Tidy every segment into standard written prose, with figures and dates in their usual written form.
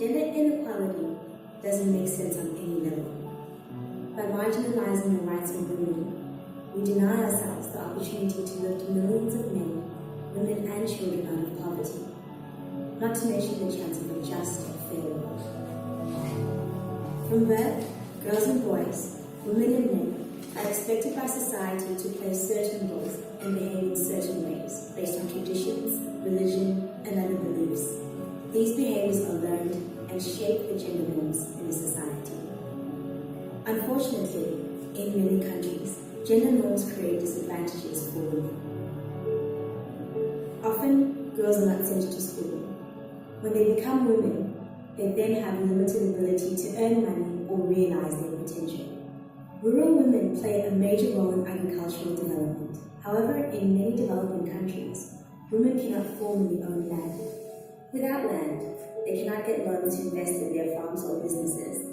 Gender inequality doesn't make sense on any level. By marginalizing the rights of women, we deny ourselves the opportunity to lift millions of men, women and children out of poverty, not to mention the chance of a just and fair world. From birth, girls and boys, women and men are expected by society to play certain roles and behave in certain ways based on traditions, religion, and other beliefs. These behaviors are learned and shape the gender norms in a society. Unfortunately, in many countries, gender norms create disadvantages for women. Often, girls are not sent to school. When they become women, they then have limited ability to earn money or realize their potential. Rural women play a major role in agricultural development. However, in many developing countries, women cannot formally own land. Without land, they cannot get loans to invest in their farms or businesses.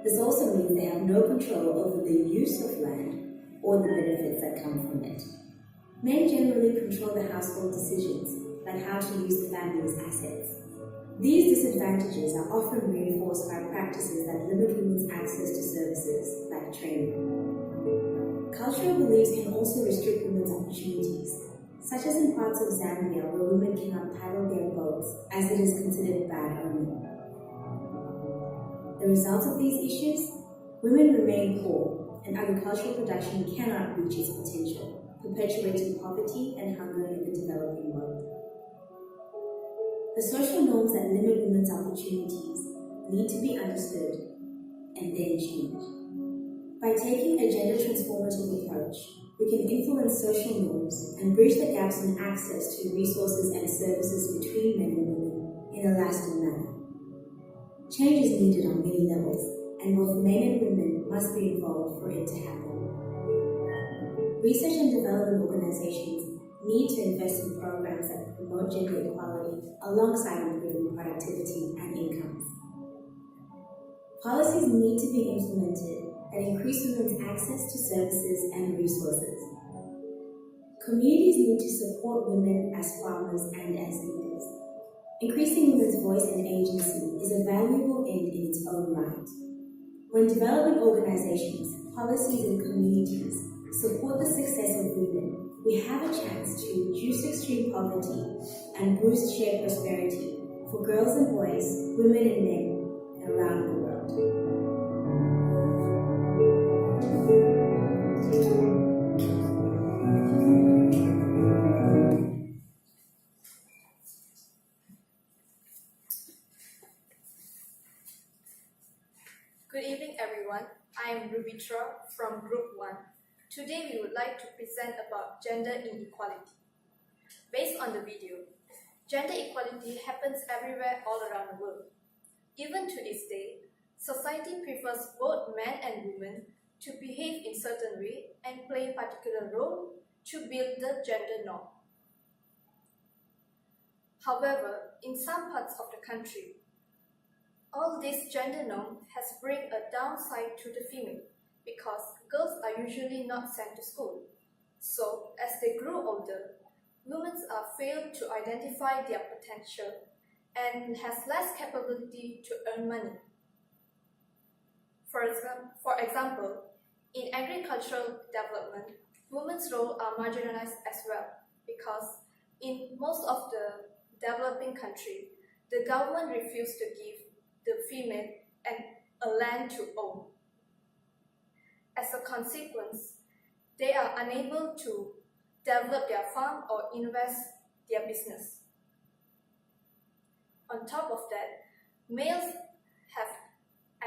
This also means they have no control over the use of land or the benefits that come from it. Men generally control the household decisions, like how to use the family's assets. These disadvantages are often reinforced by practices that limit women's access to services, like training. Cultural beliefs can also restrict women's opportunities, such as in parts of Zambia where women cannot paddle their boats as it is considered bad omen. The result of these issues? Women remain poor, and agricultural production cannot reach its potential, perpetuating poverty and hunger in the developing world. The social norms that limit women's opportunities need to be understood and then changed. By taking a gender transformative approach, we can influence social norms and bridge the gaps in access to resources and services between men and women in a lasting manner. Change is needed on many levels, and both men and women must be involved for it to happen. Research and development organizations need to invest in programs that promote gender equality alongside improving productivity and incomes. Policies need to be implemented that increase women's access to services and resources. Communities need to support women as farmers and as leaders. Increasing women's voice and agency is a valuable end in its own right. When development organizations, policies, and communities support the success of women, we have a chance to reduce extreme poverty and boost shared prosperity for girls and boys, women and men around the world. Good evening, everyone. I am Rhubhitra from Group 1. Today, we would like to present about gender inequality. Based on the video, gender equality happens everywhere all around the world. Even to this day, society prefers both men and women to behave in certain way and play a particular role to build the gender norm. However, in some parts of the country, all this gender norm has bring a downside to the female because girls are usually not sent to school. So, as they grow older, women are failed to identify their potential and has less capability to earn money. For example, in agricultural development, women's roles are marginalized as well because in most of the developing countries, the government refused to give the female a land to own. As a consequence, they are unable to develop their farm or invest their business. On top of that, males have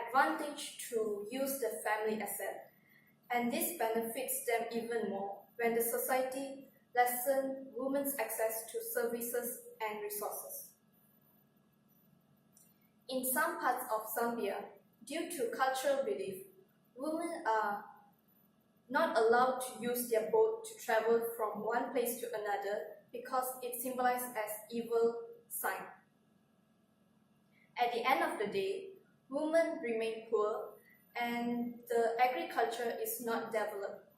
advantage to use the family asset, and this benefits them even more when the society lessens women's access to services and resources. In some parts of Zambia, due to cultural belief, women are not allowed to use their boat to travel from one place to another because it symbolizes as evil sign. At the end of the day, women remain poor and the agriculture is not developed.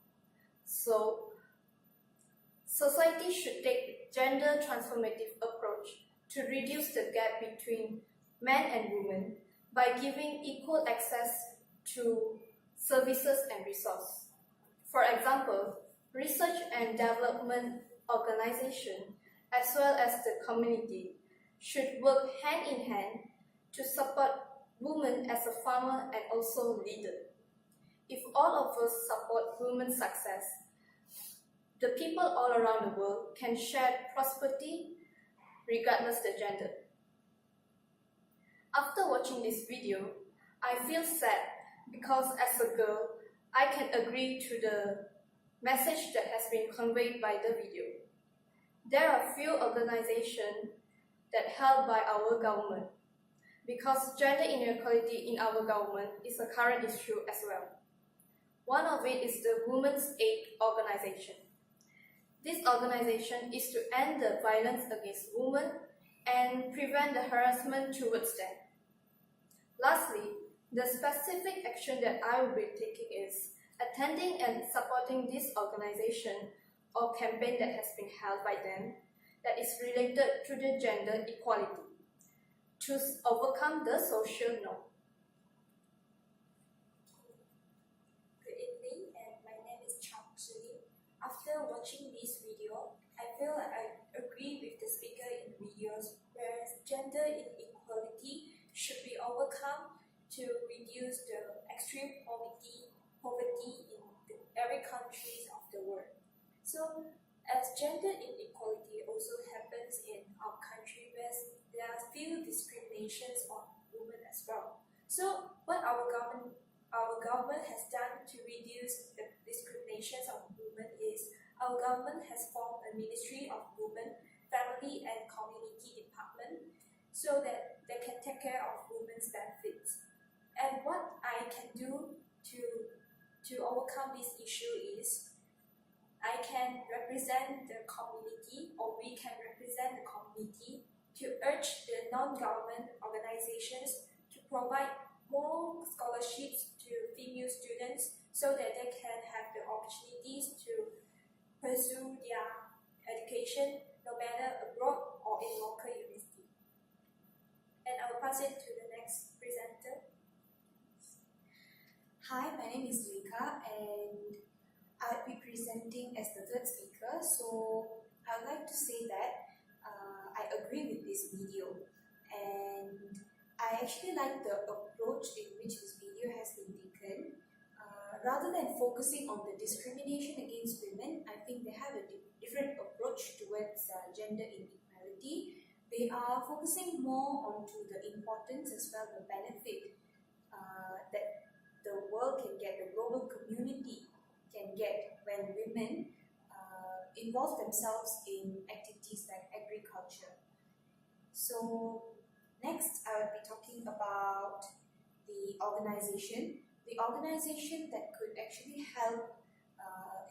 So, society should take gender transformative approach to reduce the gap between men and women by giving equal access to services and resources. For example, research and development organizations as well as the community should work hand in hand to support women as a farmer and also leader. If all of us support women's success, the people all around the world can share prosperity regardless the gender. After watching this video, I feel sad because as a girl, I can agree to the message that has been conveyed by the video. There are few organizations that held by our government because gender inequality in our government is a current issue as well. One of it is the Women's Aid Organization. This organization is to end the violence against women and prevent the harassment towards them. Lastly, the specific action that I will be taking is attending and supporting this organization or campaign that has been held by them that is related to the gender equality to overcome the social norm. Good evening, and my name is Chang Zhi Ning. After watching this video, I feel like I agree with the speaker in the videos, whereas gender inequality should be overcome to reduce the extreme poverty in every countries of the world. So, as gender inequality also happens in our country, where there are few discriminations on women as well. So, what our government has done to reduce the discriminations of women is our government has formed a Ministry of Women, Family and Community Department so that they can take care of women's benefits. And what I can do to overcome this issue is I can represent the community, or we can represent the community to urge the non-government organizations to provide more scholarships to female students so that they can have the opportunities to pursue their education no matter abroad or in local university. And I will pass it to the next presenter. Hi, my name is Lehkha and I'll be presenting as the third speaker. So I would like to say that I agree with this video, and I actually like the approach in which this video has been taken. Rather than focusing on the discrimination against women, I think they have a different approach towards gender inequality. They are focusing more onto the importance as well the benefit that the world can get, the global community can get when women involve themselves in activities like agriculture. So next I will be talking about the organization that could actually help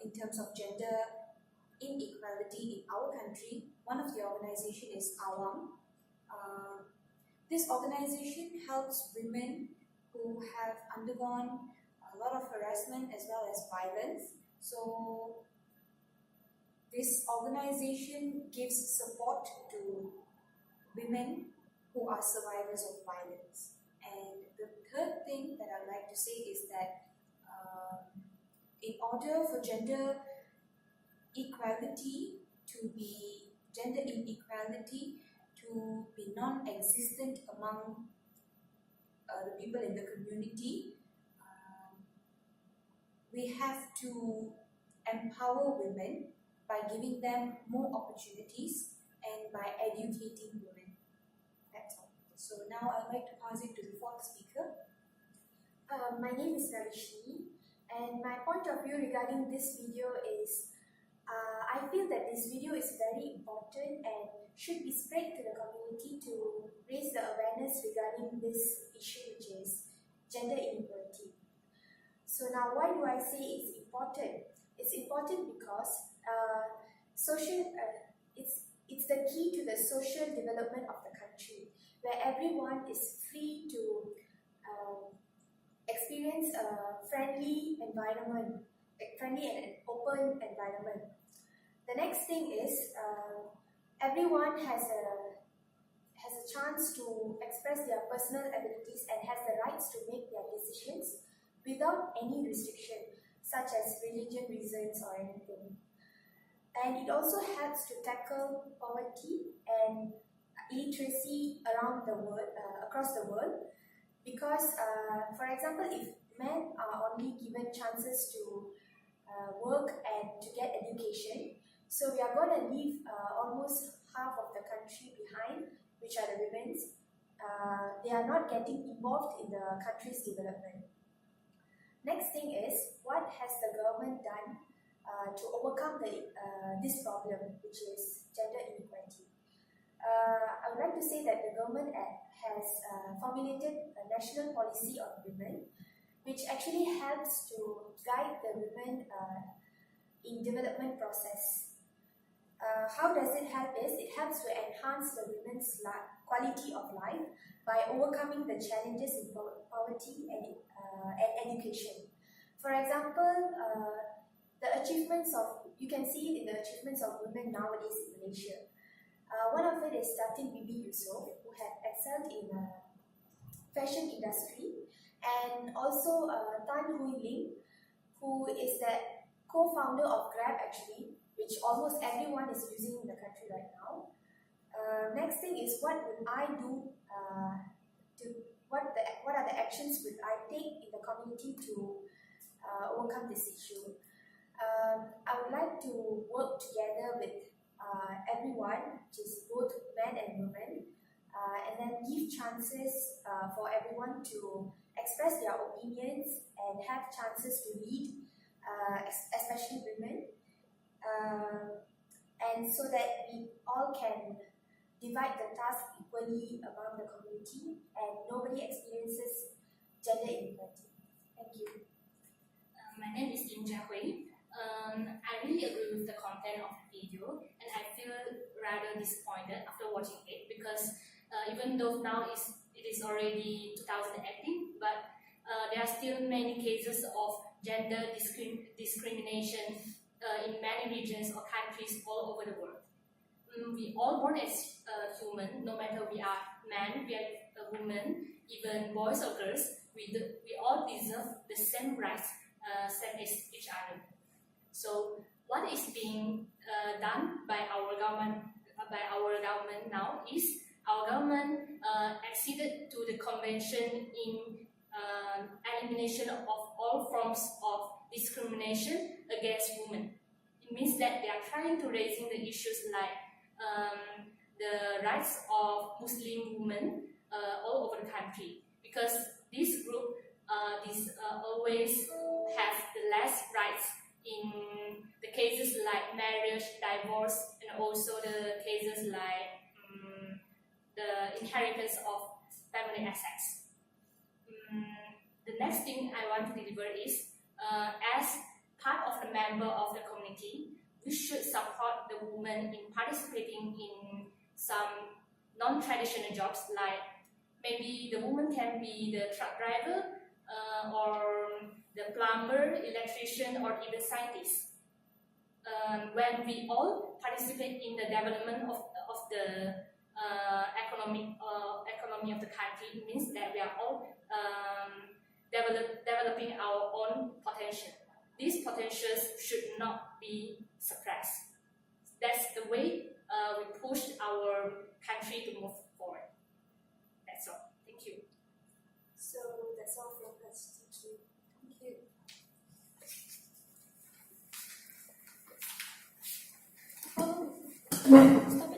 in terms of gender inequality in our country. One of the organization is AWAM. This organization helps women who have undergone a lot of harassment as well as violence. So this organization gives support to women who are survivors of violence. And the third thing that I'd like to say is that in order for gender inequality to be non-existent among the people in the community, we have to empower women by giving them more opportunities and by educating women. That's all. So now I'd like to pass it to the fourth speaker. My name is Naveshini, and my point of view regarding this video is I feel that this video is very important and should be spread to the community to raise the awareness regarding this issue, which is gender inequality. So now, why do I say it's important? It's important because it's the key to the social development of the country, where everyone is free to experience a friendly environment, a friendly and open environment. The next thing is everyone has a chance to express their personal abilities and has the rights to make their decisions without any restriction, such as religion reasons or anything. And it also helps to tackle poverty and illiteracy around the world, across the world, because, for example, if men are only given chances to work and to get education, so we are going to leave almost half of the country behind, which are the women's. They are not getting involved in the country's development. Next thing is, what has the government done to overcome this problem, which is gender inequality? I would like to say that the government has formulated a national policy on women, which actually helps to guide the women in development process. How does it help is, it helps to enhance the women's quality of life by overcoming the challenges in poverty and education. For example, the achievements of, you can see it in the achievements of women nowadays in Malaysia. One of it is Datin Bibi Yusof, who had excelled in fashion industry, and also Tan Hui Ling, who is the co-founder of Grab actually, which almost everyone is using in the country right now. Next thing is, what would I do what are the actions would I take in the community to overcome this issue? I would like to work together with everyone, which is both men and women, and then give chances for everyone to express their opinions and have chances to lead, especially women, and so that we all can divide the task equally among the community and nobody experiences gender inequality. Thank you. My name is Lim Jia Hui. I really agree with the content of the video, and I feel rather disappointed after watching it, because even though now it is already 2018, but there are still many cases of gender discrimination in many regions or countries all over the world. We all born as human, no matter we are men, we are women, even boys or girls. We all deserve the same rights, same as each other. So what is being done by our government now is, our government acceded to the convention in elimination of all forms of discrimination against women. It means that they are trying to raising the issues like the rights of Muslim women all over the country, because this group always have the less rights in the cases like marriage, divorce, and also the cases like the inheritance of family assets. The next thing I want to deliver is, as part of the member of the community, we should support the women in participating in some non-traditional jobs, like maybe the woman can be the truck driver, or the plumber, electrician, or even scientist. When we all participate in the development of the economy of the country, it means that we are all developing our own potential. These potentials should not be suppressed. That's the way we push our country to move forward. That's all. Thank you. So that's all from us. Thank you. Stop it.